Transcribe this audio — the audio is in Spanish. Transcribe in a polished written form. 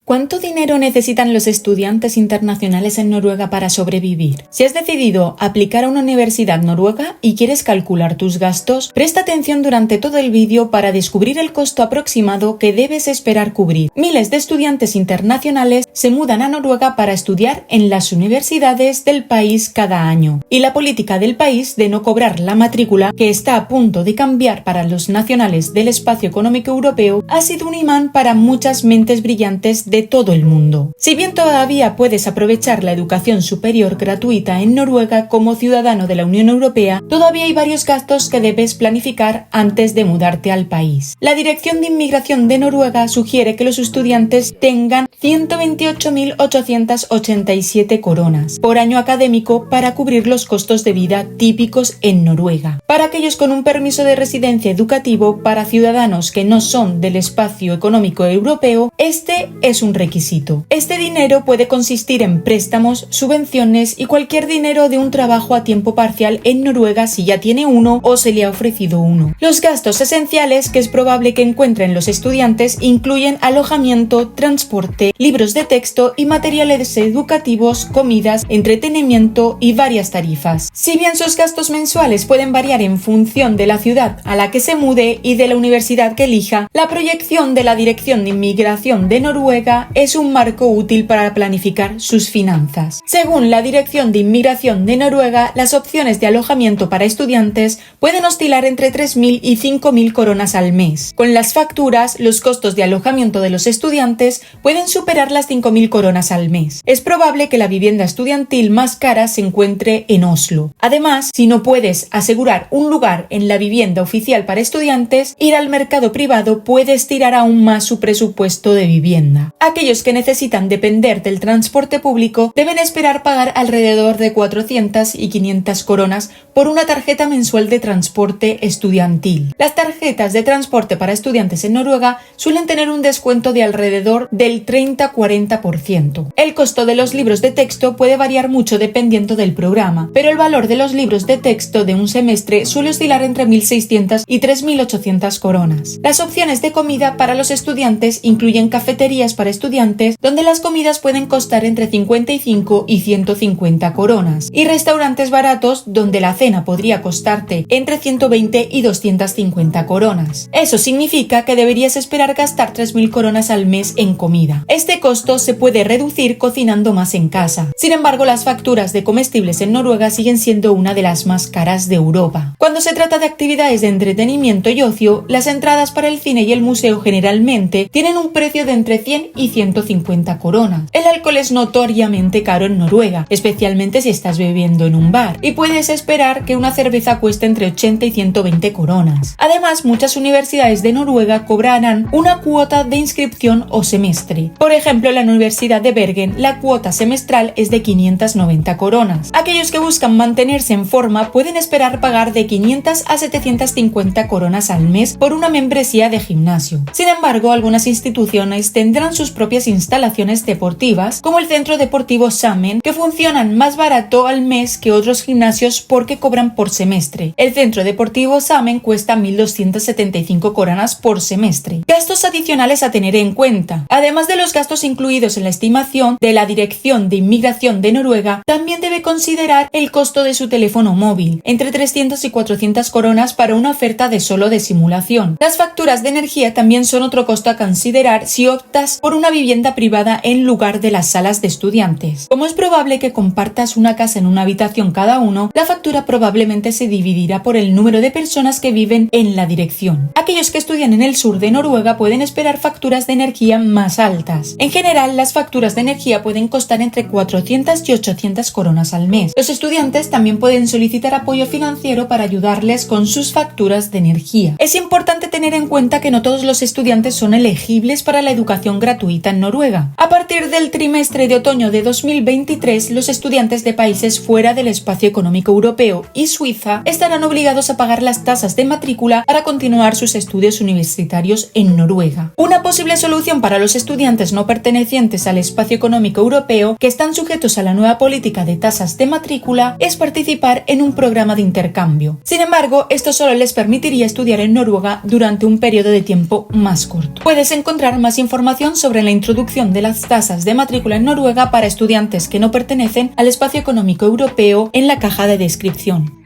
¿Cuánto dinero necesitan los estudiantes internacionales en Noruega para sobrevivir? Si has decidido aplicar a una universidad noruega y quieres calcular tus gastos, presta atención durante todo el vídeo para descubrir el costo aproximado que debes esperar cubrir. Miles de estudiantes internacionales se mudan a Noruega para estudiar en las universidades del país cada año, y la política del país de no cobrar la matrícula, que está a punto de cambiar para los nacionales del espacio económico europeo, ha sido un imán para muchas mentes brillantes de todo el mundo. Si bien todavía puedes aprovechar la educación superior gratuita en Noruega como ciudadano de la Unión Europea, todavía hay varios gastos que debes planificar antes de mudarte al país. La Dirección de Inmigración de Noruega sugiere que los estudiantes tengan 128.887 coronas por año académico para cubrir los costos de vida típicos en Noruega. Para aquellos con un permiso de residencia educativo para ciudadanos que no son del espacio económico europeo, este es un requisito. Este dinero puede consistir en préstamos, subvenciones y cualquier dinero de un trabajo a tiempo parcial en Noruega si ya tiene uno o se le ha ofrecido uno. Los gastos esenciales que es probable que encuentren los estudiantes incluyen alojamiento, transporte, libros de texto y materiales educativos, comidas, entretenimiento y varias tarifas. Si bien sus gastos mensuales pueden variar en función de la ciudad a la que se mude y de la universidad que elija, la proyección de la Dirección de Inmigración de Noruega es un marco útil para planificar sus finanzas. Según la Dirección de Inmigración de Noruega, las opciones de alojamiento para estudiantes pueden oscilar entre 3.000 y 5.000 coronas al mes. Con las facturas, los costos de alojamiento de los estudiantes pueden superar las 5.000 coronas al mes. Es probable que la vivienda estudiantil más cara se encuentre en Oslo. Además, si no puedes asegurar un lugar en la vivienda oficial para estudiantes, ir al mercado privado puede estirar aún más su presupuesto de vivienda. Aquellos que necesitan depender del transporte público deben esperar pagar alrededor de 400 y 500 coronas por una tarjeta mensual de transporte estudiantil. Las tarjetas de transporte para estudiantes en Noruega suelen tener un descuento de alrededor del 30-40%. El costo de los libros de texto puede variar mucho dependiendo del programa, pero el valor de los libros de texto de un semestre suele oscilar entre 1.600 y 3.800 coronas. Las opciones de comida para los estudiantes incluyen cafeterías para estudiantes, donde las comidas pueden costar entre 55 y 150 coronas, y restaurantes baratos donde la cena podría costarte entre 120 y 250 coronas. Eso significa que deberías esperar gastar 3.000 coronas al mes en comida. Este costo se puede reducir cocinando más en casa. Sin embargo, las facturas de comestibles en Noruega siguen siendo una de las más caras de Europa. Cuando se trata de actividades de entretenimiento y ocio, las entradas para el cine y el museo generalmente tienen un precio de entre 100 y 150 coronas. El alcohol es notoriamente caro en Noruega, especialmente si estás bebiendo en un bar, y puedes esperar que una cerveza cueste entre 80 y 120 coronas. Además, muchas universidades de Noruega cobrarán una cuota de inscripción o semestre. Por ejemplo, en la Universidad de Bergen, la cuota semestral es de 590 coronas. Aquellos que buscan mantenerse en forma pueden esperar pagar de 500 a 750 coronas al mes por una membresía de gimnasio. Sin embargo, algunas instituciones tendrán sus propias instalaciones deportivas, como el Centro Deportivo Sammen, que funcionan más barato al mes que otros gimnasios porque cobran por semestre. El Centro Deportivo Sammen cuesta 1.275 coronas por semestre. Gastos adicionales a tener en cuenta. Además de los gastos incluidos en la estimación de la Dirección de Inmigración de Noruega, también debe considerar el costo de su teléfono móvil, entre 300 y 400 coronas para una oferta de solo de simulación. Las facturas de energía también son otro costo a considerar si optas por una vivienda privada en lugar de las salas de estudiantes. Como es probable que compartas una casa en una habitación cada uno, la factura probablemente se dividirá por el número de personas que viven en la dirección. Aquellos que estudian en el sur de Noruega pueden esperar facturas de energía más altas. En general, las facturas de energía pueden costar entre 400 y 800 coronas al mes. Los estudiantes también pueden solicitar apoyo financiero para ayudarles con sus facturas de energía. Es importante tener en cuenta que no todos los estudiantes son elegibles para la educación gratuita en Noruega. A partir del trimestre de otoño de 2023, los estudiantes de países fuera del espacio económico europeo y Suiza estarán obligados a pagar las tasas de matrícula para continuar sus estudios universitarios en Noruega. Una posible solución para los estudiantes no pertenecientes al espacio económico europeo que están sujetos a la nueva política de tasas de matrícula es participar en un programa de intercambio. Sin embargo, esto solo les permitiría estudiar en Noruega durante un periodo de tiempo más corto. Puedes encontrar más información sobre en la introducción de las tasas de matrícula en Noruega para estudiantes que no pertenecen al espacio económico europeo en la caja de descripción.